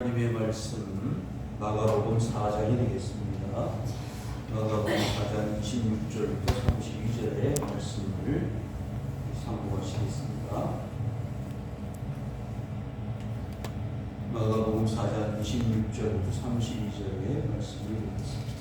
하나님의 말씀 마가복음 4장이 되겠습니다. 마가복음 4장 26절부터 32절의 말씀을 상고하시겠습니다. 마가복음 4장 26절부터 32절의 말씀을 읽겠습니다.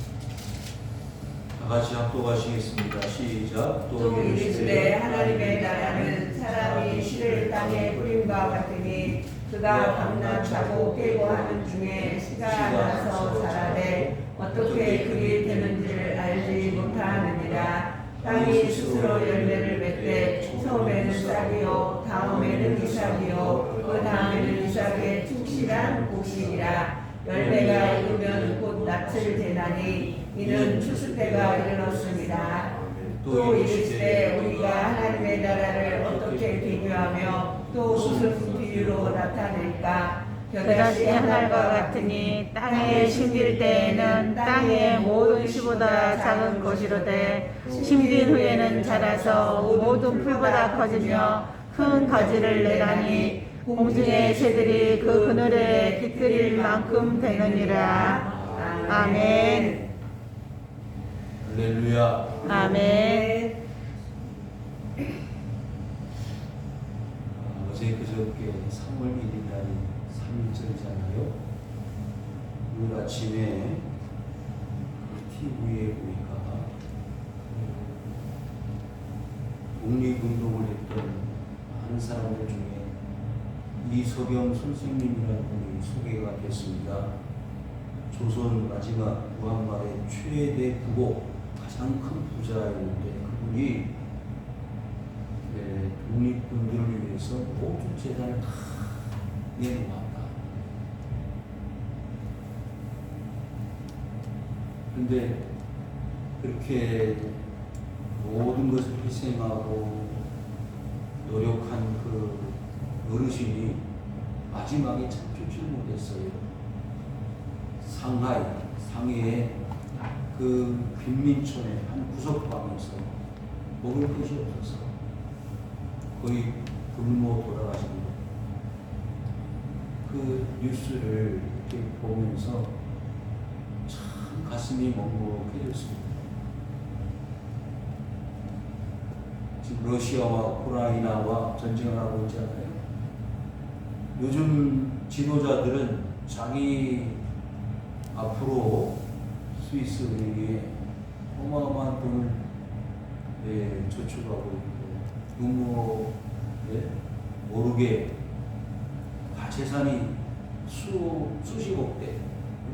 다 같이 합독하시겠습니다. 시작. 또 이르시되 하나님의 나라는 사람이 씨를 땅에 뿌린 바 같으니 그가 밤낮 자고 깨고 하는 중에 씨가 나서 자라되 어떻게 그리 되는지를 알지 못하느니라. 땅이 스스로 열매를 맺되 처음에는 싹이요 다음에는 이삭이요 그 다음에는 이삭의 충실한 곡식이라. 열매가 익으면 곧 낯을 재나니 이는 추수 때가 이르렀습니다. 또 이르시되 우리가 하나님의 나라를 어떻게 비교하며 또 무슨 비유로 나타낼까? 그릇이 하늘과 같으니 땅에 심길 때에는 땅의 모든 씨보다 작은 것이로되 심긴 후에는 자라서 모든 풀보다 커지며 큰 가지를 내라니 공중의 새들이 그 그늘에 깃들일 만큼 되느니라. 아멘. 할렐루야. 아멘. 어제 그저께 3월 1일 날이 3일절이잖아요. 오늘 아침에 TV에 보니까 독립운동을 했던 많은 사람들 중에 이석영 선생님이라는 분이 소개가 됐습니다. 조선 마지막 무한말의 최대 부고 가장 큰 부자였는데 그분이 독립군들을 위해서 모든 재산을 다 내놓았다. 그런데 그렇게 모든 것을 희생하고 노력한 그 어르신이 마지막에 잡히질 못했어요. 상해의 그 빈민촌의 한 구석방에서 먹을 것이 없어서 거의 굶어 돌아가십니다. 그 뉴스를 이렇게 보면서 참 가슴이 먹먹해졌습니다. 지금 러시아와 우크라이나와 전쟁을 하고 있잖아요. 요즘 지도자들은 자기 앞으로 스위스 은행에 어마어마한 돈을 저축하고 있고 모르게 다 재산이 수십억 대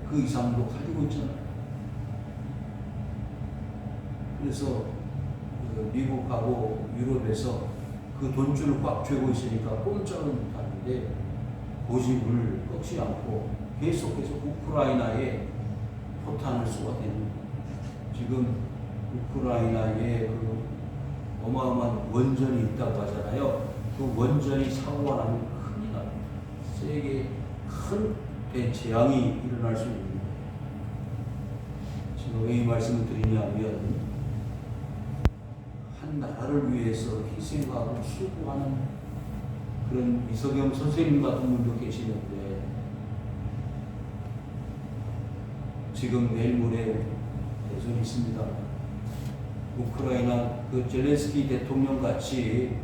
그 이상도 가지고 있잖아요. 그래서 미국하고 유럽에서 그 돈줄을 꽉 쥐고 있으니까 꼼짝을 못하는데 고집을 꺾지 않고 계속해서 우크라이나에 포탄을 쏘아대는 지금 우크라이나에 그 어마어마한 원전이 있다고 하잖아요. 그 원전이 사고가 나면 큰일 납니다. 세계 큰 대재앙이 일어날 수 있는 거예요. 지금 왜 이 말씀을 드리냐면 한 나라를 위해서 희생하고 수고하는 그런 이석영 선생님 같은 분도 계시는데 지금 내일 모레 대선이 있습니다. 우크라이나 그 젤렌스키 대통령 같이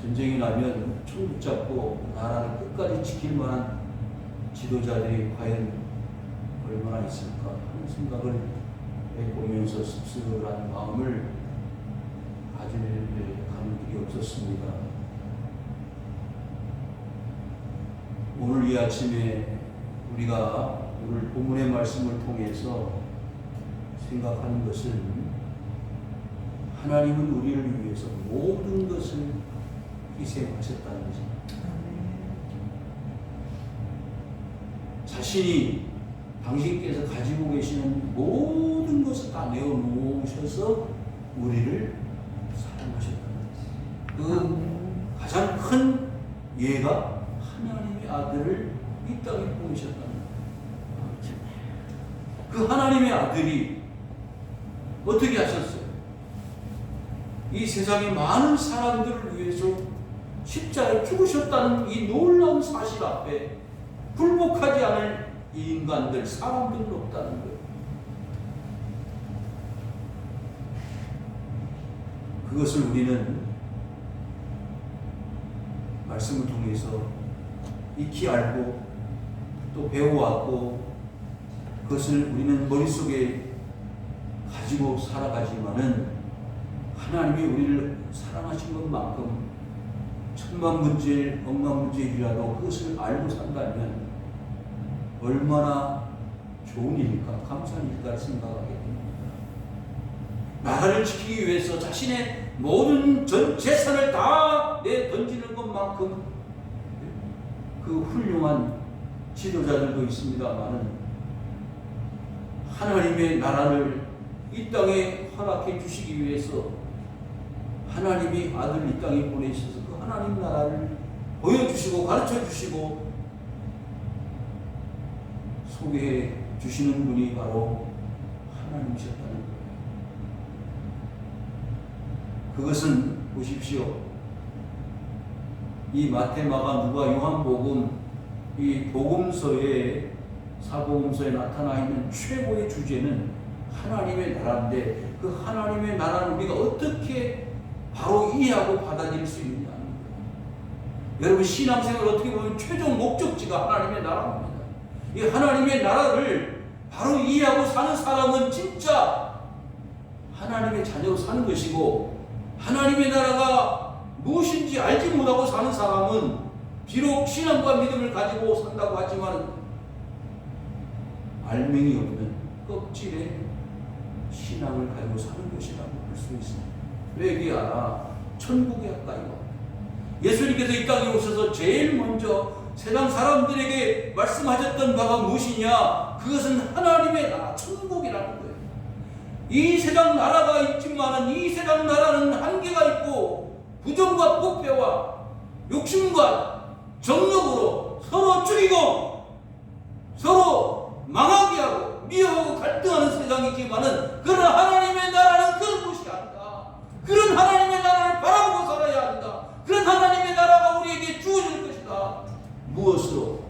전쟁이 나면 총 붙잡고 나라를 끝까지 지킬 만한 지도자들이 과연 얼마나 있을까 하는 생각을 해보면서 씁쓸한 마음을 가질 감길이 없었습니다. 오늘 이 아침에 우리가 오늘 본문의 말씀을 통해서 생각하는 것은 하나님은 우리를 위해서 모든 것을 희생하셨다는 것입니다. 자신이 당신께서 가지고 계시는 모든 것을 다 내어놓으셔서 우리를 사랑하셨다는 것입니다. 그 가장 큰 예가 하나님의 아들을 이 땅에 보내셨다는 것입니다. 그 하나님의 아들이 어떻게 하셨어요? 이 세상의 많은 사람들을 위해서 십자가에 죽으셨다는 이 놀라운 사실 앞에 굴복하지 않을 이 인간들, 사람들은 없다는 거예요. 그것을 우리는 말씀을 통해서 익히 알고 또 배워왔고 그것을 우리는 머릿속에 가지고 살아가지만은 하나님이 우리를 사랑하신 것만큼 천만문제, 억만문제이라도 그것을 알고 산다면 얼마나 좋은 일일까, 감사한 일일까 생각하게 됩니다. 나라를 지키기 위해서 자신의 모든 전 재산을 다 내던지는 것만큼 그 훌륭한 지도자들도 있습니다만은 하나님의 나라를 이 땅에 허락해 주시기 위해서 하나님이 아들 이 땅에 보내셔서 그 하나님 나라를 보여주시고 가르쳐 주시고 소개해 주시는 분이 바로 하나님이셨다는 거예요. 그것은 보십시오. 이 마태, 마가, 누가, 요한복음 이 복음서에 사복음서에 나타나 있는 최고의 주제는 하나님의 나라인데 그 하나님의 나라는 우리가 어떻게 바로 이해하고 받아들일 수 있느냐는 거예요. 여러분 신앙생활 어떻게 보면 최종 목적지가 하나님의 나라입니다. 이 하나님의 나라를 바로 이해하고 사는 사람은 진짜 하나님의 자녀로 사는 것이고 하나님의 나라가 무엇인지 알지 못하고 사는 사람은 비록 신앙과 믿음을 가지고 산다고 하지만 알맹이 없는 껍질의 신앙을 가지고 사는 것이라고 볼 수 있습니다. 회개하라 천국에 가까이 와. 예수님께서 이 땅에 오셔서 제일 먼저 세상 사람들에게 말씀하셨던 바가 무엇이냐? 그것은 하나님의 나라, 천국이라는 거예요. 이 세상 나라가 있지만은 이 세상 나라는 한계가 있고 부정과 부패와 욕심과 정욕으로 서로 죽이고 서로 망하게 하고 미워하고 갈등하는 세상이지만은 그러나 하나님의 나라는 그런 것이 아니다. 그런 하나님의 나라를 바라보고 살아야 한다. 그런 하나님의 나라가 우리에게 주어질 것이다. 무엇으로?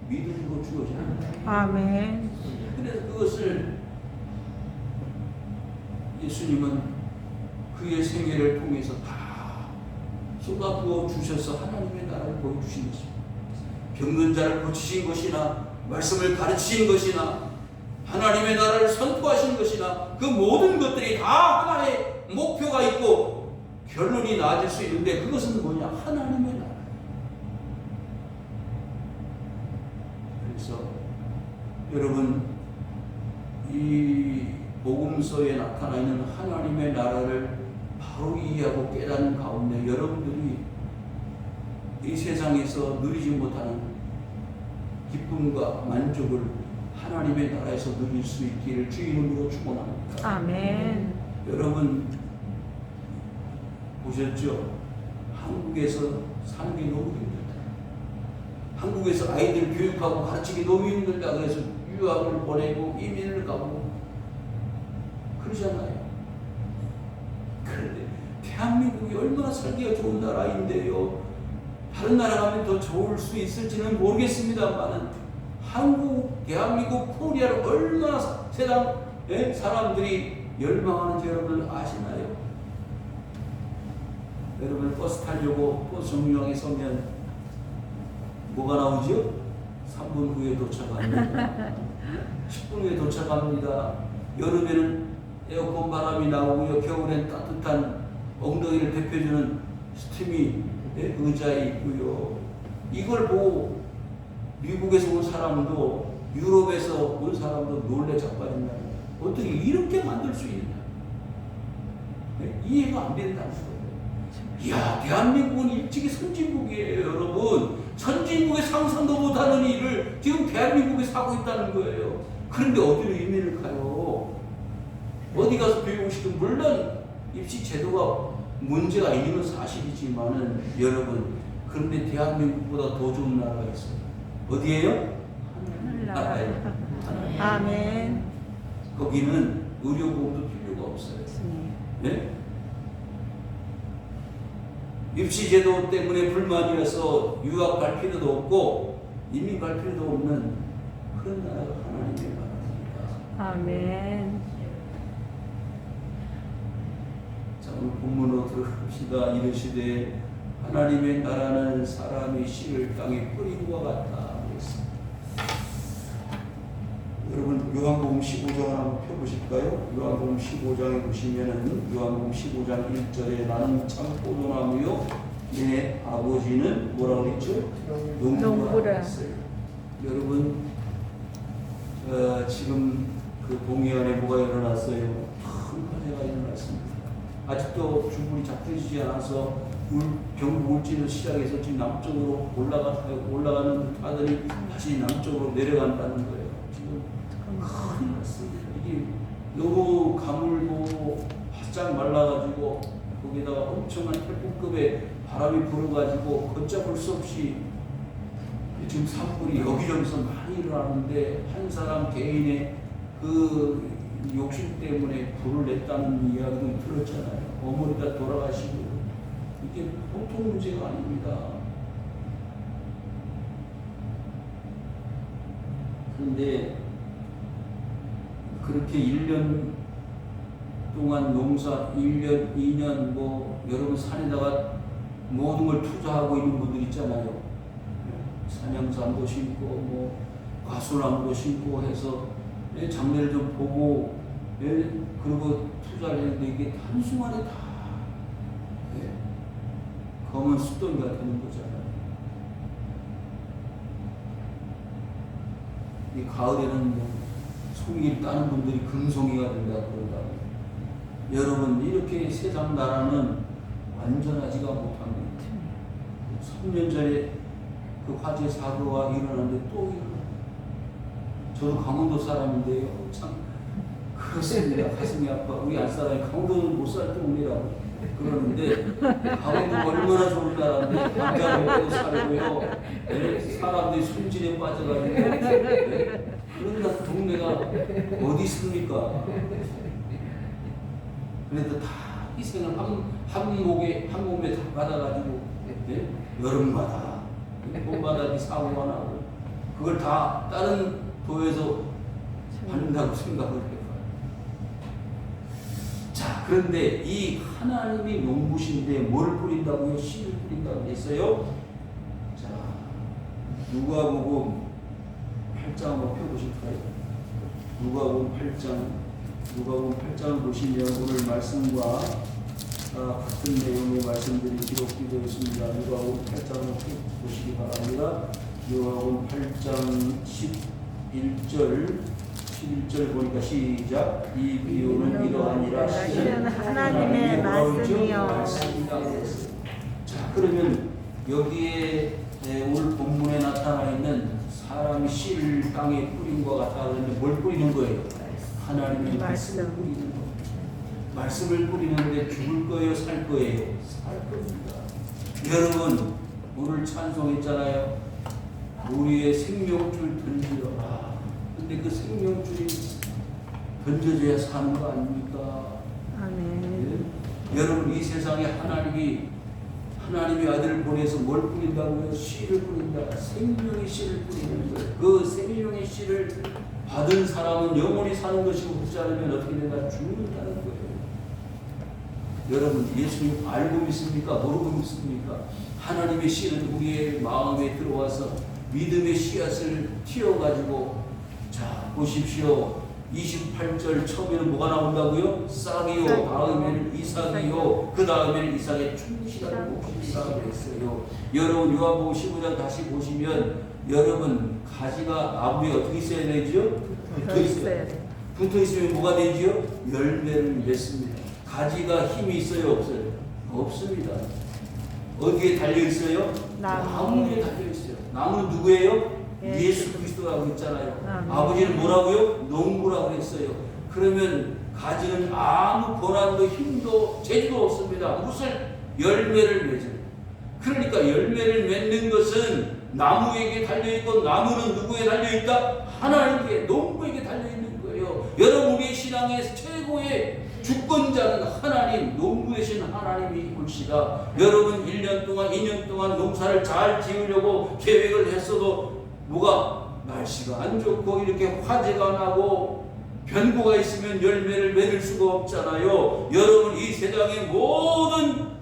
믿음으로 주어집니다. 아멘. 그래서 그것을 예수님은 그의 생애를 통해서 다 쏟아부어 주셔서 하나님의 나라를 보여주신 것입니다. 병든 자를 고치신 것이나 말씀을 가르치신 것이나 하나님의 나라를 선포하신 것이나 그 모든 것들이 다 하나의 목표가 있고 결론이 나아질 수 있는데 그것은 뭐냐? 하나님의 나라. 그래서 여러분 이 복음서에 나타나 있는 하나님의 나라를 바로 이해하고 깨닫는 가운데 여러분들이 이 세상에서 누리지 못하는 기쁨과 만족을 하나님의 나라에서 누릴 수 있기를 주의 이름으로 축원합니다. 아멘. 여러분 보셨죠? 한국에서 사는 게 너무 힘들다. 한국에서 아이들 교육하고 가르치기 너무 힘들다. 그래서 유학을 보내고 이민을 가고 그러잖아요. 그런데 대한민국이 얼마나 살기가 좋은 나라인데요. 다른 나라 가면 더 좋을 수 있을지는 모르겠습니다만은 한국, 대한민국, 코리아를 얼마나 세상 사람들이 열망하는지 여러분 아시나요? 여러분 버스 타려고 버스 정류장에 서면 뭐가 나오죠? 3분 후에 도착합니다. 10분 후에 도착합니다. 여름에는 에어컨 바람이 나오고요. 겨울엔 따뜻한 엉덩이를 데펴주는 스팀이 의자에 있고요. 이걸 보고 미국에서 온 사람도 유럽에서 온 사람도 놀래 자빠진다. 어떻게 이렇게 만들 수 있느냐? 이해가 안 된다는 거예요. 이야, 대한민국은 일찍이 선진국이에요, 여러분. 선진국의 상상도 못하는 일을 지금 대한민국에서 하고 있다는 거예요. 그런데 어디로 이민을 가요? 어디 가서 배우고 싶든 물론 입시 제도가 문제가 있는 건 사실이지만은 여러분 그런데 대한민국보다 더 좋은 나라가 있어요. 어디예요? 하늘나라예요. 아멘. 거기는 의료보험도 필요가 없어요. 네? 입시 제도 때문에 불만이어서 유학 갈 필요도 없고 이민 갈 필요도 없는 그런 나라가 하나님의 나라입니다. 아멘. 자, 오늘 본문으로 들어갑시다. 이르시되 하나님의 나라는 사람이 씨를 땅에 뿌린 것 같다 그랬습니다. 여러분 요한복음 15장을 한번 펴보실까요? 요한복음 15장에 보시면은 요한복음 15장 1절에 나는 참 포도나무요 내 아버지는 뭐라고 그랬죠? 농부라 했어요. 여러분 지금 그 동해안에 뭐가 일어났어요? 큰 화재가 일어났습니다. 아직도 충분히 작동되지 않아서 경부 울진을 시작해서 지금 남쪽으로 올라가는 하더니 다시 남쪽으로 내려간다는 거예요. 지금 큰일 났습니다. 이게 너무 가물고 바짝 말라가지고 거기다가 엄청난 태풍급의 바람이 불어가지고 걷잡을 수 없이 지금 산불이 여기저기서 많이 일어나는데 한 사람 개인의 그 욕심 때문에 불을 냈다는 이야기도 들었잖아요. 어머니가 돌아가시고 이게 보통 문제가 아닙니다. 그런데 그렇게 1년 동안 농사 1년, 2년 뭐 여러분 산에다가 모든 걸 투자하고 있는 분들 있잖아요. 산양삼도 심고 뭐 과수나무도 심고 해서 장래를 좀 보고 그리고 투자를 했는데 이게 한순간에 다 검은 숫덩이가 되는 거잖아요. 이 가을에는 뭐 송이를 따는 분들이 금송이가 된다 그런다고. 여러분 이렇게 세상 나라는 완전하지가 못합니다. 3년 전에 그 화재 사고가 일어났는데 또 일어나요. 저도 강원도 사람인데요. 참 그렇습니다. 가슴이 아파. 우리 안사람이 강원도는 못 살 동네라고 그러는데 강원도가 얼마나 좋은 나라인데 남자 먹고 살고요. 사람들이 손질에 빠져가지고 그런 동네가 어디 있습니까? 그래도 다 희생을 한 몸에 다 받아가지고 여름마다 봄마다 사고가 나고 그걸 다 다른 도에서 받는다고 생각을 해요. 자, 그런데 이 하나님이 농부신데 뭘 뿌린다고요? 씨를 뿌린다고 했어요. 자, 누가복음 8장 한번 펴보실까요? 누가복음 8장을 보시면 오늘 말씀과 같은 내용의 말씀들이 기록되어 있습니다. 누가복음 8장을 보시기 바랍니다. 누가복음 8장 11절 보니까 시작. 이 비유는 이러하니라. 시는 하나님의 말씀이요. 자, 그러면 여기에 오늘 본문에 나타나 있는 사람이 씨를 땅에 뿌린 것 같아. 그런데 뭘 뿌리는 거예요? 하나님의 말씀을 뿌리는 거예요. 말씀을 뿌리는데 죽을 거예요? 살 거예요? 살 겁니다. 여러분 오늘 찬송했잖아요. 우리의 생명줄 던지라. 근데 그 생명줄이 던져져야 사는 거 아닙니까? 아멘. 여러분 이 세상에 하나님의 아들을 보내서 뭘 뿌린다고요? 씨를 뿌린다. 생명의 씨를 뿌리는 거예요. 그 생명의 씨를 받은 사람은 영원히 사는 것이고 그렇지 않으면 어떻게 된다? 죽는다는 거예요. 여러분 예수님 알고 믿습니까? 모르고 믿습니까? 하나님의 씨는 우리의 마음에 들어와서 믿음의 씨앗을 틔워가지고 자 보십시오. 28절 처음에는 뭐가 나온다고요? 싹이요. 다음에는 이삭이요. 그 다음에는 이삭의 충실한 목숨이라고 했어요. 여러분 요한복음 15장 다시 보시면 여러분 가지가 나무에 어떻게 있어야 되죠? 붙어 있어야 돼요. 붙어 있으면 뭐가 되죠? 열매를 맺습니다. 가지가 힘이 있어요? 없어요? 없습니다. 어디에 달려 있어요? 나무에 달려 있어요. 나무는 누구예요? 예수 그리스도라고 했잖아요. 아버지는 뭐라고요? 농부라고 했어요. 그러면 가지는 아무 권한도 힘도 재주도 없습니다. 무슨 열매를 맺어요. 그러니까 열매를 맺는 것은 나무에게 달려있고 나무는 누구에 달려있다? 하나님께 농부에게 달려있는 거예요. 여러분 우리의 신앙의 최고의 주권자는 하나님, 농부 되신 하나님이 올시다. 여러분 1년 동안 2년 동안 농사를 잘 지으려고 계획을 했어도 뭐가 날씨가 안 좋고 이렇게 화재가 나고 변고가 있으면 열매를 맺을 수가 없잖아요. 여러분, 이 세상의 모든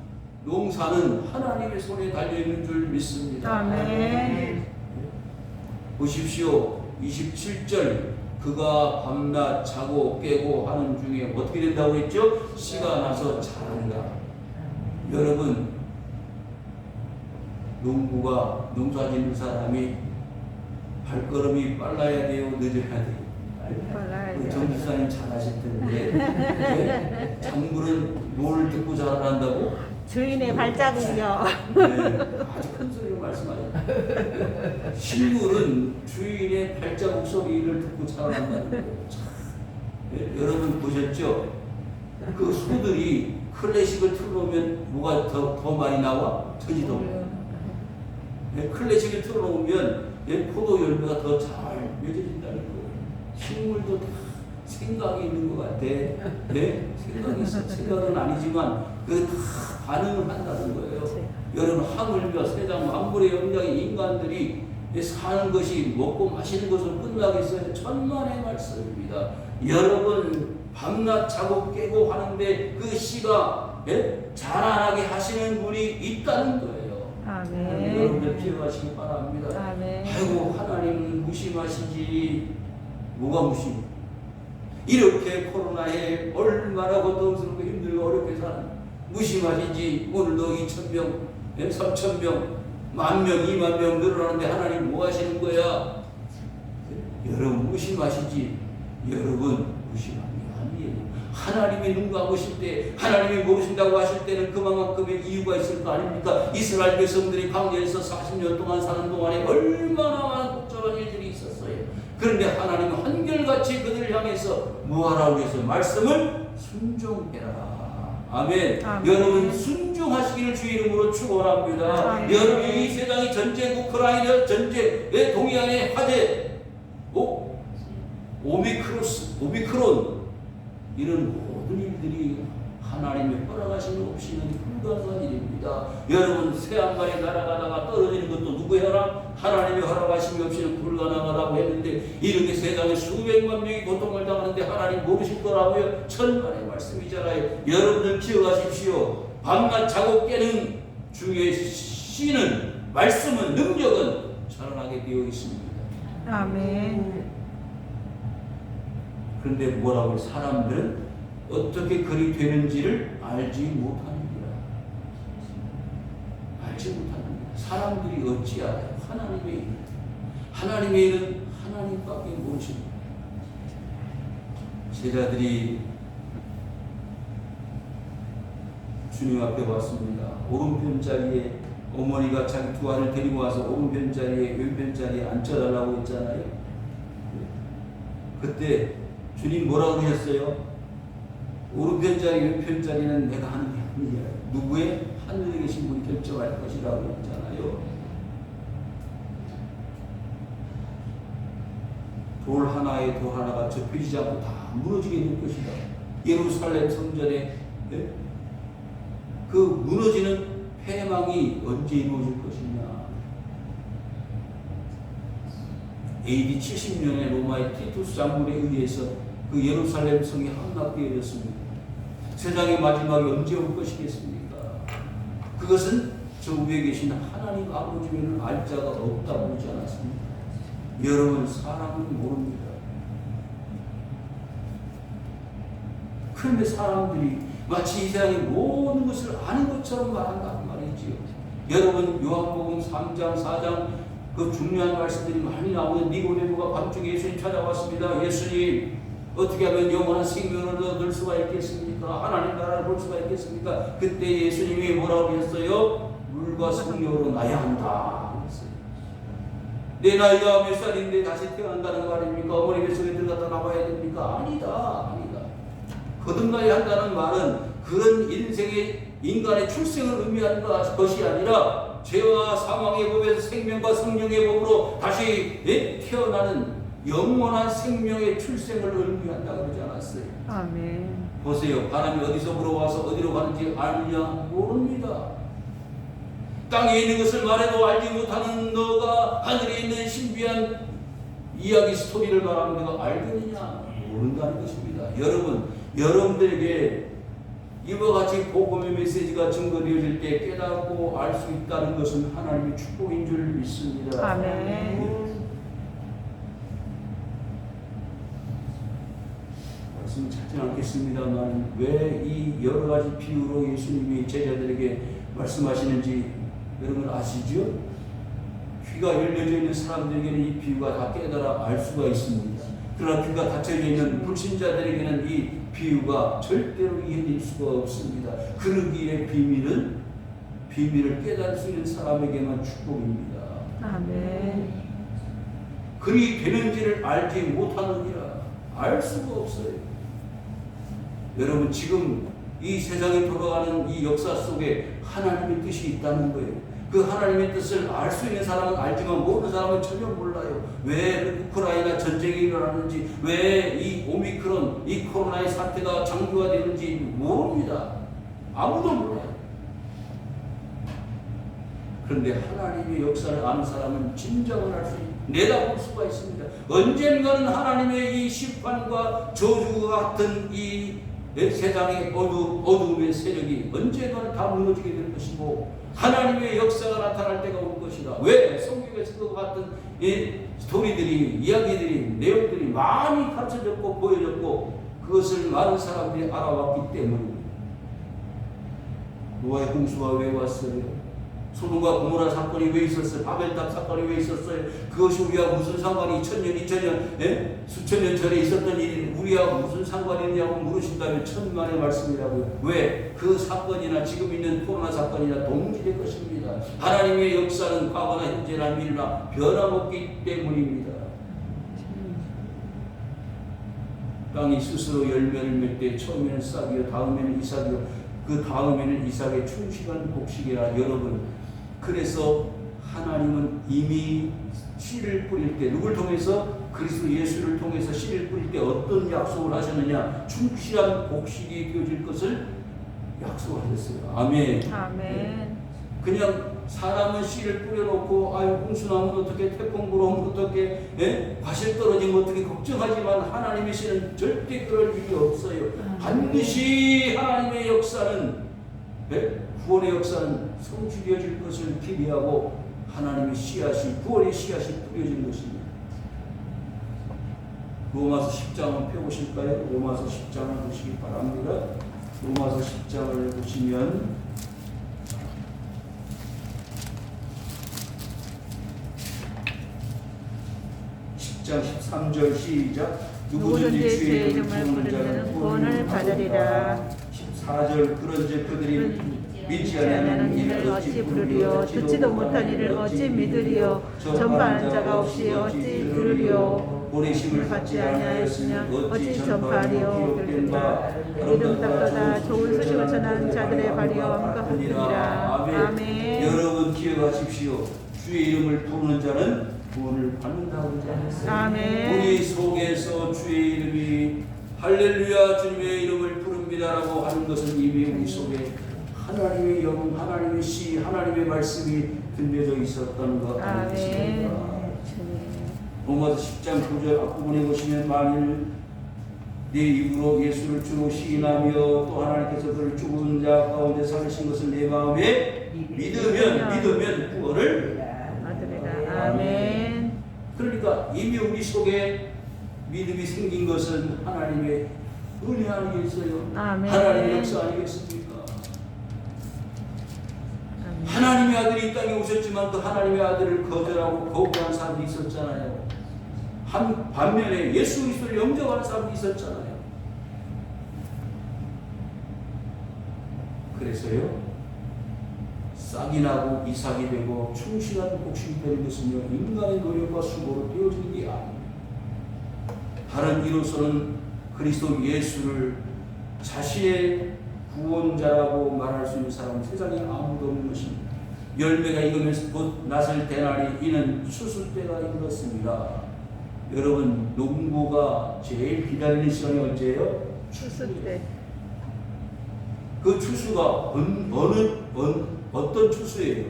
농사는 하나님의 손에 달려있는 줄 믿습니다. 아멘. 보십시오. 27절, 그가 밤낮 자고 깨고 하는 중에 어떻게 된다고 했죠? 씨가 나서 자란다. 여러분, 농사 짓는 사람이 발걸음이 빨라야 돼요? 늦어야 돼요? 빨라야 우리 돼요. 정 지사님 잘하실 텐데 네? 작물은 뭘 듣고 자란다고? 주인의 발자국이요. 네, 아주 큰 소리로 말씀하셨어요. 식물은 주인의 발자국 소리를 듣고 자란다는 거예요. 네, 여러분 보셨죠? 그 소들이 클래식을 틀어놓으면 뭐가 더 많이 나와? 전이도. 네, 클래식을 틀어놓으면 포도 열매가 더 잘 맺어진다는 거예요. 식물도 다 생각이 있는 것 같아. 네? 생각이 있어. 생각은 아니지만 그 다 반응을 한다는 거예요. 여러분, 하물며 세상 만물의 영장의 인간들이 사는 것이 먹고 마시는 것으로 끝나겠어요? 천만의 말씀입니다. 여러분, 밤낮 자고 깨고 하는데 그 씨가 자라나게 하시는 분이 있다는 거예요. 아멘. 여러분들 기억하시기 바랍니다. 아멘. 아이고, 하나님은 무심하시지. 뭐가 무심? 이렇게 코로나에 얼마나 고통스럽고 힘들고 어렵게 사는 무심하시지. 오늘도 2,000명, 3,000명, 10,000명, 20,000명 늘어나는데 하나님 뭐 하시는 거야? 여러분 무심하시지. 여러분 무심한 게 아니에요. 하나님이 눈 감으실 때, 하나님이 모르신다고 하실 때는 그만큼의 이유가 있을 거 아닙니까? 이스라엘 백성들이 광야에서 40년 동안 사는 동안에 얼마나 많은 복잡한 일들이 있었어요. 그런데 하나님은 한결같이 그들을 향해서 뭐하라고 해서 말씀을 순종해라. 아멘. 아멘. 여러분 순종하시기를 주 이름으로 축원합니다. 아멘. 여러분, 이 세상이 전쟁, 우크라이나 전쟁, 동해안의 화재, 오미크론 이런 모든 일들이 하나님의 허락하심이 없이는 불가능한 일입니다. 여러분, 새 한 마리 날아가다가 떨어지는 것도 누구의 허락? 하나님의 허락하심이 없이는 불가능하다고 했는데 이렇게 세상에 수백만 명이 고통을 당하는데 하나님 모르실 거라고요? 천만의 말씀이잖아요. 여러분들 기억하십시오. 밤낮 자고 깨는 중에 씨는, 말씀은, 능력은 자라나게 되어 있습니다. 아멘. 그런데 뭐라고? 사람들은 어떻게 그리 되는지를 알지 못합니다. 알지 못합니다. 사람들이 어찌 알아요? 하나님의 일. 하나님의 일은 하나님밖에 모르십니다. 제자들이 주님 앞에 왔습니다. 오른편 자리에 어머니가 자기 두 아들 데리고 와서 오른편 자리에, 왼편 자리에 앉혀달라고 했잖아요. 그때 주님 뭐라고 하셨어요? 오른편 자리, 왼편 자리는 내가 하는 게 아니야. 누구의? 하늘에 계신 분이 결정할 것이라고 했잖아요. 돌 하나가 접히지 않고 다 무너지게 될 것이다. 예루살렘 성전에 그 무너지는 패망이 언제 이루어질 것이냐? AD 70년에 로마의 티투스 장군에 의해서 그 예루살렘 성이 함락되어졌습니다. 세상의 마지막이 언제 올 것이겠습니까? 그것은 저 위에 계신 하나님 아버지 외에는 알 자가 없다고 그러지 않았습니까? 여러분, 사람은 모릅니다. 그런데 사람들이 마치 이 세상의 모든 것을 아는 것처럼 말한다는 말이지요. 여러분, 요한복음 3장, 4장 그 중요한 말씀들이 많이 나오는 니고데모가 밤중에 예수님 찾아왔습니다. 예수님, 어떻게 하면 영원한 생명을 얻을 수가 있겠습니까? 하나님 나라를 볼 수가 있겠습니까? 그때 예수님이 뭐라고 했어요? 물과 성령으로 나야 한다. 내 나이가 몇 살인데 다시 태어난다는 거 아닙니까? 어머니 뱃속에 들어갔다 나와야 됩니까? 아니다. 거듭나야 한다는 말은 그런 인생의 인간의 출생을 의미하는 것이 아니라 죄와 사망의 법에서 생명과 성령의 법으로 다시 태어나는 영원한 생명의 출생을 의미한다고 그러지 않았어요? 아멘. 보세요. 바람이 어디서 불어와서 어디로 가는지 아느냐? 모릅니다. 땅에 있는 것을 말해도 알지 못하는 너가 하늘에 있는 신비한 이야기 스토리를 말하면 내가 알겠느냐? 모른다는 것입니다. 여러분들에게 이와 같이 복음의 메시지가 증거되어질 때 깨닫고 알 수 있다는 것은 하나님의 축복인 줄 믿습니다. 아멘. 말씀 찾지는 않겠습니다만 왜 이 여러 가지 비유로 예수님이 제자들에게 말씀하시는지 여러분 아시죠? 귀가 열려져 있는 사람들에게는 이 비유가 다 깨달아 알 수가 있습니다. 그러나 귀가 닫혀져 있는 불신자들에게는 이 비유가 절대로 이해될 수가 없습니다. 그러기에 비밀을 깨달을 수 있는 사람에게만 축복입니다. 아멘. 그리 되는지를 알지 못하느니라. 알 수가 없어요. 여러분 지금 이 세상에 돌아가는 이 역사 속에 하나님의 뜻이 있다는 거예요. 그 하나님의 뜻을 알 수 있는 사람은 알지만 모르는 사람은 전혀 몰라요. 왜 우크라이나 전쟁이 일어나는지, 왜 이 오미크론, 이 코로나의 사태가 장기화되는지 모릅니다. 아무도 몰라요. 그런데 하나님의 역사를 아는 사람은 진정을 알 수 있는, 내다볼 수가 있습니다. 언젠가는 하나님의 이 심판과 저주와 같은 이 세상의 어두움의 세력이 언젠가는 다 무너지게 될 것이고 하나님의 역사가 나타날 때가 올 것이다. 왜? 성경에서 그와 같은 이 스토리들이, 이야기들이, 내용들이 많이 가르쳐졌고 보여졌고 그것을 많은 사람들이 알아왔기 때문입니다. 노아의 홍수가 왜 왔어요? 소돔과 고모라 사건이 왜 있었어요? 바벨탑 사건이 왜 있었어요? 그것이 우리와 무슨 상관이 2000년, 2000년, 수천 년 전에 있었던 일이 우리와 무슨 상관이 있냐고 물으신다면 천만의 말씀이라고요. 왜? 그 사건이나 지금 있는 코로나 사건이나 동일할 것입니다. 하나님의 역사는 과거나 현재나 미래나 변함없기 때문입니다. 땅이 스스로 열매를 맺을 때 처음에는 싹이요, 다음에는 이삭이요, 그 다음에는 이삭의 충실한 곡식이라. 여러분, 그래서 하나님은 이미 씨를 뿌릴 때 누굴 통해서? 그리스도 예수를 통해서 씨를 뿌릴 때 어떤 약속을 하셨느냐? 충실한 곡식이 되어질 것을 약속하셨어요. 아멘. 아멘. 그냥 사람은 씨를 뿌려놓고 아유 홍수나면 어떻게, 태풍 불어오면 어떻게, 과실 떨어지면 어떻게 걱정하지만 하나님의 씨는 절대 그럴 일이 없어요. 반드시 하나님의 역사는, 구원의 역사는 성취되어질 것을 기대하고 하나님의 씨앗이, 구원의 씨앗이 뿌려지는 것입니다. 로마서 10장을 펴보실까요? 로마서 10장을 보시기 바랍니다. 로마서 10장을 보시면 10장 13절 시작. 누구든지 주의 이름을 부르는 자는 구원을 받으리라. 14절 그런즉 그들이 믿지 않는 이를 어찌 부르리요? 듣지도 못한 이를 어찌 믿으리요? 전파하는 자가 없이 어찌 들으리요? 보내심을 받지 아니하였으냐 어찌 전파하리요? 그러니까 이름답도다 좋은 소식을 전하는 자들의 발이요 왕같으리라. 아멘. 여러분 기억하십시오. 주의 이름을 부르는 자는 구원을 받는다고 하셨어요. 아멘. 우리 속에서 주의 이름이 할렐루야 주님의 이름을 부릅니다라고 하는 것은 이미 우리 속에 하나님의 영, 하나님의 시, 하나님의 말씀이 들려져 있었던 것 아니겠습니까? 로마서 10장 9절 앞부분에 보시면 만일 내 입으로 예수를 주로 시인하며 또 하나님께서 그를 죽은 자 가운데 살리신 것을 내 마음에 믿으면 구원을 받으리라. 아멘. 그러니까 이미 우리 속에 믿음이 생긴 것은 하나님의 은혜 아니겠어요? 아멘. 하나님의 역사 아니겠습니까? 아멘. 하나님의 아들이 이 땅에 오셨지만 그 하나님의 아들을 거절하고 거부한 사람도 있었잖아요. 반면에 예수 그리스도를 영접하는 사람도 있었잖아요. 그래서요, 싹이 나고 이삭이 되고 충실한 곡식이 되는 것은요, 인간의 노력과 수고로 되어지는 게 아닙니다. 다른 이로서는 그리스도 예수를 자신의 구원자라고 말할 수 있는 사람은 세상에 아무도 없는 것입니다. 열매가 익으면서 곧 낫을 대나리 이는 추수 때가 이르렀습니다. 여러분, 농부가 제일 기다리는 시간이 언제예요? 추수 때. 그 추수가 어떤 추수예요?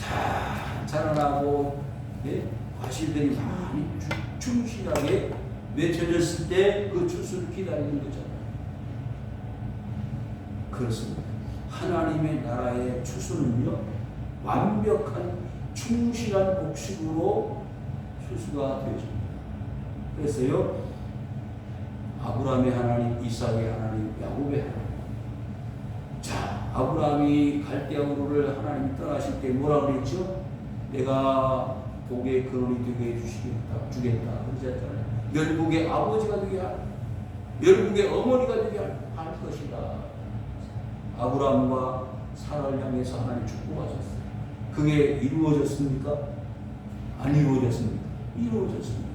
잘 자라나고 과실들이 많이 충실하게 맺혀졌을 때 그 추수를 기다리는 거잖아요. 그렇습니다. 하나님의 나라의 추수는요, 완벽한 충실한 복식으로 추수가 되어집니다. 그래서요, 아브라함의 하나님, 이삭의 하나님, 야곱의 하나님. 자, 아브라함이 갈대아우르를 하나님이 떠나실 때 뭐라 그랬죠? 내가 복의 근원이 되게 주겠다. 그러셨잖아요. 열국의 아버지가 되게 할, 열국의 어머니가 되게 할 것이다. 아브라함과 사라를 향해서 하나님 축복하셨어요. 그게 이루어졌습니까? 안 이루어졌습니까? 이루어졌습니다.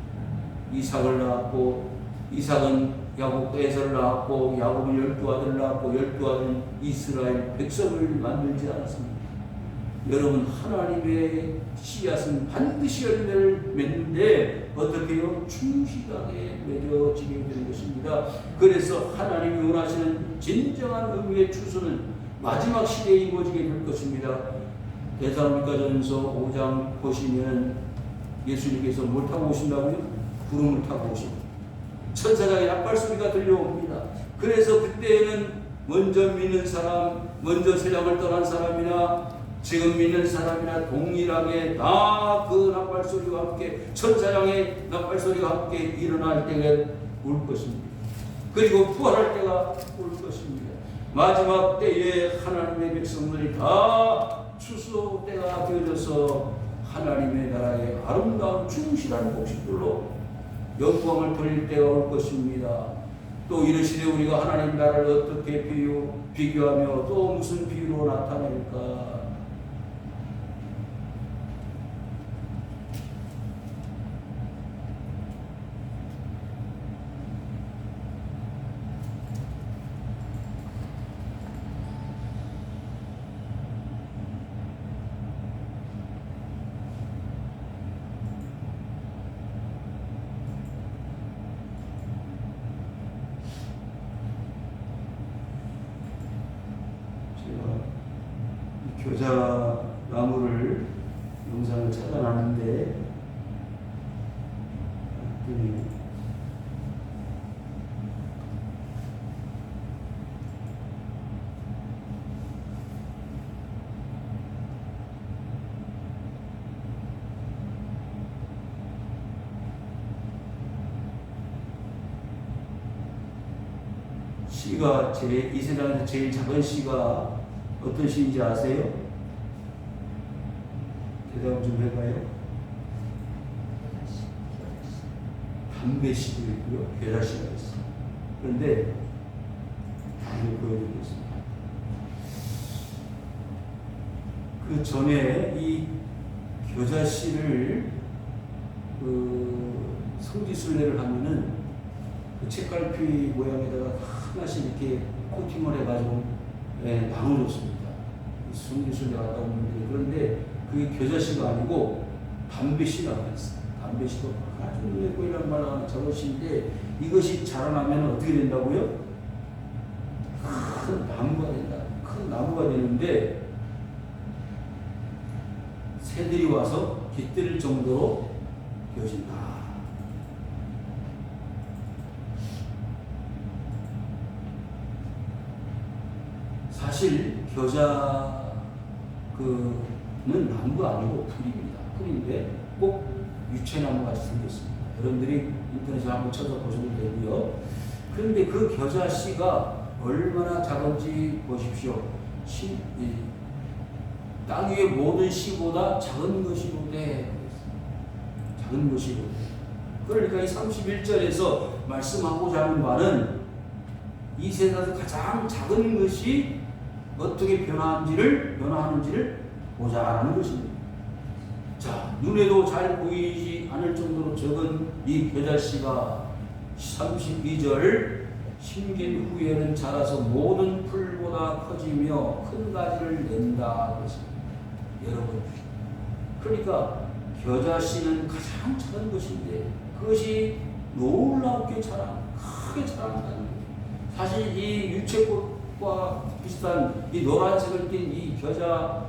이삭을 낳았고, 이삭은 야곱과 에서를 낳았고, 야곱은 12아들을 낳았고, 12아들은 이스라엘 백성을 만들지 않았습니다. 여러분, 하나님의 씨앗은 반드시 열매를 맺는데 어떻게 해요? 충실하게 맺어지게 되는 것입니다. 그래서 하나님이 원하시는 진정한 의미의 추수는 마지막 시대에 이루어지게 될 것입니다. 데살로니가전서 5장 보시면 예수님께서 뭘 타고 오신다고요? 구름을 타고 오십니다. 천사장의 약발소리가 들려옵니다. 그래서 그때에는 먼저 믿는 사람, 먼저 세상을 떠난 사람이나 지금 믿는 사람이나 동일하게 다 그 납발소리와 함께 천사장의 납발소리와 함께 일어날 때가 올 것입니다. 그리고 부활할 때가 올 것입니다. 마지막 때에 하나님의 백성들이 다 추수 때가 되어져서 하나님의 나라의 아름다운 충실한 복식들로 영광을 돌릴 때가 올 것입니다. 또 이르시되 우리가 하나님 나라를 어떻게 비교하며 또 무슨 비유로 나타낼까? 교자 나무를 영상을 찾아놨는데 시가 이 세상에서 제일 작은 시가 어떤 시인지 아세요? 대답 좀 해봐요. 담배시도 있고요, 겨자시가 있어요. 그런데 한번 보여드리겠습니다. 그 전에 이 겨자씨를 성지순례를 하면은 그 책갈피 모양에다가 하나씩 이렇게 코팅을 해가지고 나눠줬습니다. 성지순례 갔다 오는데, 그런데 그게 겨자씨가 아니고 담배씨라고 했어요. 담배씨도 아주 눈에 보이는 말하는 저것인데 이것이 자라나면 어떻게 된다고요? 큰 나무가 된다. 큰 나무가 되는데 새들이 와서 깃들 정도로 되어진다. 사실 겨자는 나무가 아니고 풀입니다. 풀인데 꼭 유채나무 같이 생겼습니다. 여러분들이 인터넷에 한번 찾아보셔도 되고요. 그런데 그 겨자씨가 얼마나 작은지 보십시오. 땅 위의 모든 씨보다 작은 것이로 돼. 작은 것이로 돼. 그러니까 이 31절에서 말씀하고자 하는 바는 이 세상에서 가장 작은 것이 어떻게 변화하는지를 보자라는 것입니다. 자, 눈에도 잘 보이지 않을 정도로 적은 이 겨자씨가 32절 심긴 후에는 자라서 모든 풀보다 커지며 큰 가지를 낸다 그랬습니다. 여러분, 그러니까 겨자씨는 가장 작은 것인데 그것이 놀랍게 크게 자란다는 거예요. 사실 이 유채꽃과 비슷한 이 노란색을 띤 이 겨자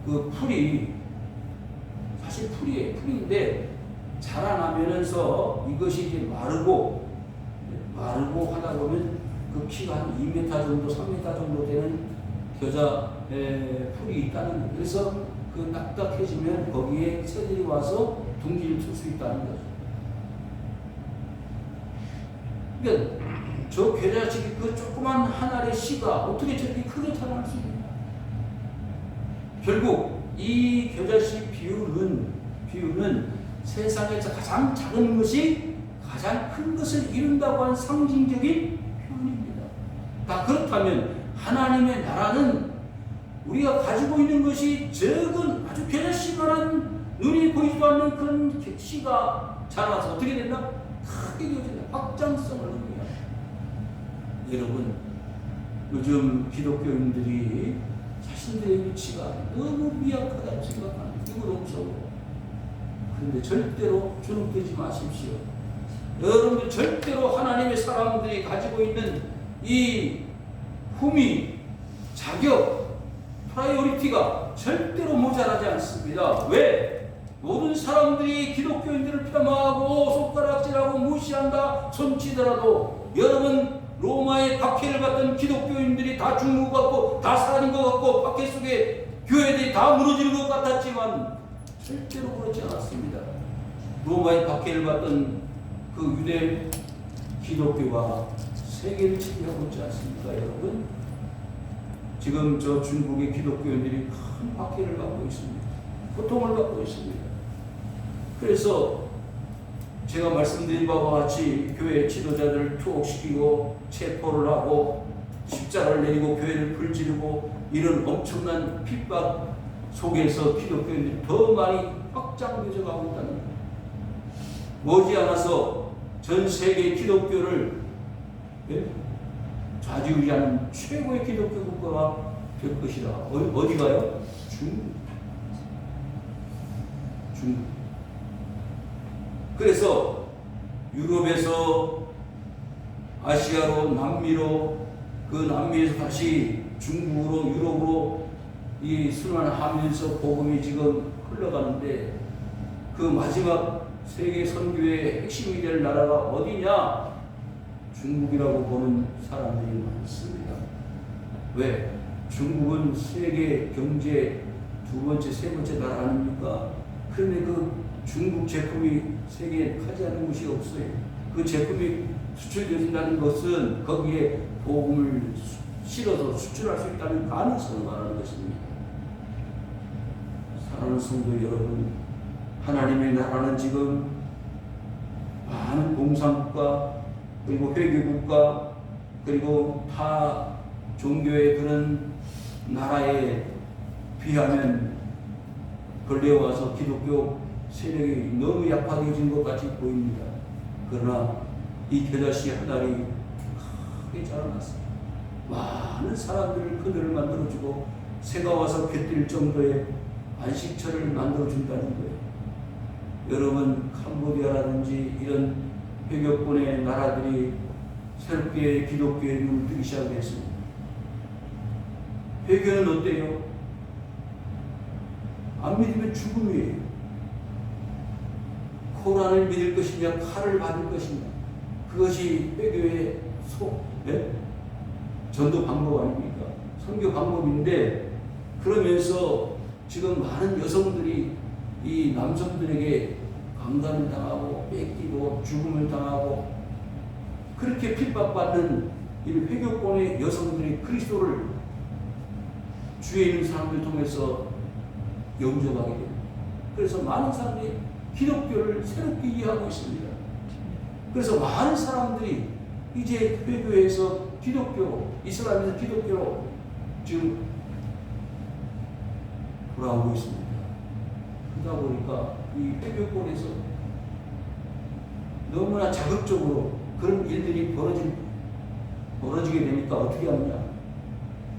그 풀이 사실 풀이에요. 풀인데 자라나면서 이것이 이제 마르고 하다 보면 그 키가 한 2m 정도, 3m 정도 되는 겨자 풀이 있다는 거예요. 그래서 그 딱딱해지면 거기에 새들이 와서 둥지를 틀 수 있다는 거죠. 그러니까 저 겨자씨기 그 조그만 한 알의 씨가 어떻게 저렇게 크게 자랄 수 있냐. 결국 이 겨자씨 비유는 세상에서 가장 작은 것이 가장 큰 것을 이룬다고 하는 상징적인 표현입니다. 다 그렇다면 하나님의 나라는 우리가 가지고 있는 것이 적은 아주 겨자씨만한 눈이 보이지도 않는 그런 씨가 자라서 어떻게 된다? 크게 되어진다. 확장성을 의미합니다. 여러분, 요즘 기독교인들이 자신들의 위치가 너무 미약하다고 생각하는 이거 너무 무서워. 그런데 절대로 주눅들지 마십시오. 여러분들 절대로 하나님의 사람들이 가지고 있는 이 품위, 자격, 프라이오리티가 절대로 모자라지 않습니다. 왜? 모든 사람들이 기독교인들을 폄하하고 손가락질하고 무시한다 손치더라도 여러분 로마의 박해를 받던 기독교인들이 다 죽는 것 같고 다 사라진 것 같고 박해 속에 교회들이 다 무너지는 것 같았지만 절대로 그렇지 않았습니다. 로마의 박해를 받던 그 유대 기독교가 세계를 지배하고 있지 않습니까, 여러분? 지금 저 중국의 기독교인들이 큰 박해를 받고 있습니다. 고통을 받고 있습니다. 그래서 제가 말씀드린 바와 같이 교회 지도자들을 투옥시키고 체포를 하고 십자가를 내리고 교회를 불지르고 이런 엄청난 핍박 속에서 기독교인들이 더 많이 확장되어 가고 있다는 거예요. 머지않아서 전 세계 기독교를 좌지우지하는 최고의 기독교 국가가 될 것이다. 어디가요? 중국. 그래서 유럽에서 아시아로 남미로 그 남미에서 다시 중국으로 유럽으로 이 순환하면서 복음이 지금 흘러가는데 그 마지막 세계 선교의 핵심이 될 나라가 어디냐? 중국이라고 보는 사람들이 많습니다. 왜? 중국은 세계 경제 두 번째, 세 번째 나라 아닙니까? 그런데 그 중국 제품이 세계에 차지하는 곳이 없어요. 그 제품이 수출되어진다는 것은 거기에 복음을 실어서 수출할 수 있다는 가능성을 말하는 것입니다. 사랑하는 성도 여러분, 하나님의 나라는 지금 많은 공산국가 그리고 회계국가 그리고 타 종교의 그런 나라에 비하면 걸려와서 기독교 세력이 너무 약화되어진 것 같이 보입니다. 그러나 이 겨자씨 한 알이 크게 자라났습니다. 많은 사람들을 그늘을 만들어주고 새가 와서 곁들 정도의 안식처를 만들어준다는 거예요. 여러분 캄보디아라든지 이런 회교권의 나라들이 새롭게 기독교에 눈을 뜨기 시작했습니다. 회교는 어때요? 안 믿으면 죽음이에요. 코란을 믿을 것이냐 칼을 받을 것이냐 그것이 회교의 전도 방법 아닙니까? 선교 방법인데 그러면서 지금 많은 여성들이 이 남성들에게 강간을 당하고 뺏기고 죽음을 당하고 그렇게 핍박받는 이 회교권의 여성들이 그리스도를 주위에 있는 사람들 통해서 영접하게 됩니다. 그래서 많은 사람들이 기독교를 새롭게 이해하고 있습니다. 그래서 많은 사람들이 이제 회교에서 기독교, 이슬람에서 기독교로 지금 돌아오고 있습니다. 그러다 보니까 이 회교권에서 너무나 자극적으로 그런 일들이 벌어지게 되니까 어떻게 하느냐.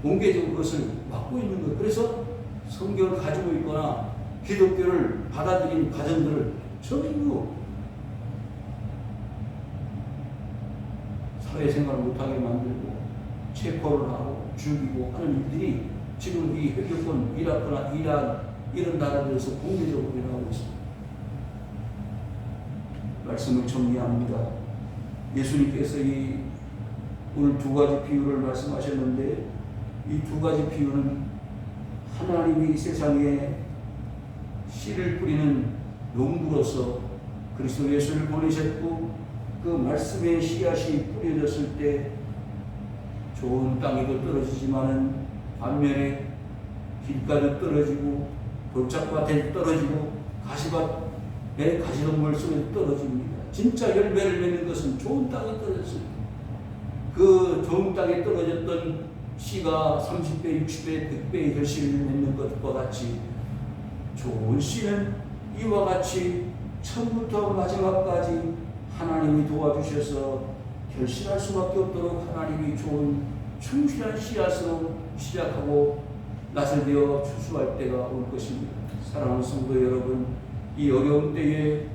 공개적으로 그것을 막고 있는 거예요. 그래서 성경을 가지고 있거나 기독교를 받아들인 가정들을 전부 사회생활을 못하게 만들고 체포를 하고 죽이고 하는 일들이 지금 이 회교권 이라크나 이란 이런 나라들에서 공개적으로 나오고 있습니다. 말씀을 정리합니다. 예수님께서 이 오늘 두 가지 비유를 말씀하셨는데 이 두 가지 비유는 하나님이 세상에 씨를 뿌리는 농부로서 그리스도 예수를 보내셨고 그 말씀의 씨앗이 뿌려졌을 때 좋은 땅에도 떨어지지만은 반면에 길가도 떨어지고 돌짝밭에 떨어지고 가시밭에 가시덤불 속에 떨어집니다. 진짜 열매를 맺는 것은 좋은 땅에 떨어졌습니다. 그 좋은 땅에 떨어졌던 씨가 30배, 60배, 100배의 결실을 맺는 것과 같이 좋은 씨는 이와 같이 처음부터 마지막까지 하나님이 도와주셔서 결실할 수밖에 없도록 하나님이 좋은 충실한 씨앗으로 시작하고 낫을 되어 추수할 때가 올 것입니다. 사랑하는 성도 여러분, 이 어려운 때에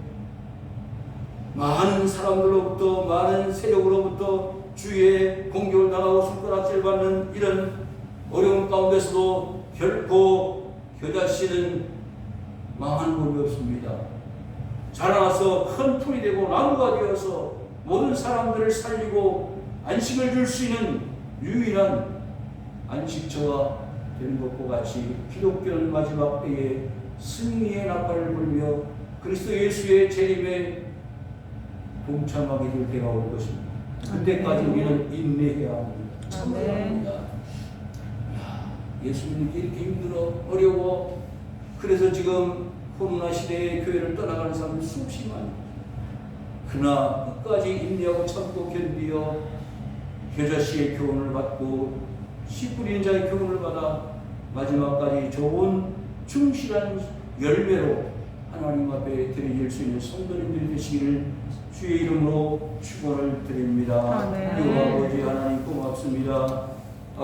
많은 사람들로부터 많은 세력으로부터 주위에 공격을 당하고 손가락질 받는 이런 어려운 가운데서도 결코 겨자씨는 망하는 법이 없습니다. 자라나서 큰 풀이 되고 나무가 되어서 모든 사람들을 살리고 안식을 줄 수 있는 유일한 안식처가 되는 것과 같이 기독교는 마지막 때에 승리의 나팔을 불며 그리스도 예수의 재림에 동참하게 될 때가 올 것입니다. 그때까지 우리는 인내해야 합니다. 참아야 합니다. 예수님이 이렇게 힘들어 어려워 그래서 지금 코로나 시대의 교회를 떠나가는 사람들이 수없이 많습니다. 그러나 끝까지 인내하고 참고 견디어 겨자씨의 교훈을 받고 씨 뿌리는 자의 교훈을 받아 마지막까지 좋은 충실한 열매로 하나님 앞에 드려질 수 있는 성도님들이 되시기를 주의 이름으로 축원을 드립니다. 아멘. 하나님 아버지 하나님 고맙습니다.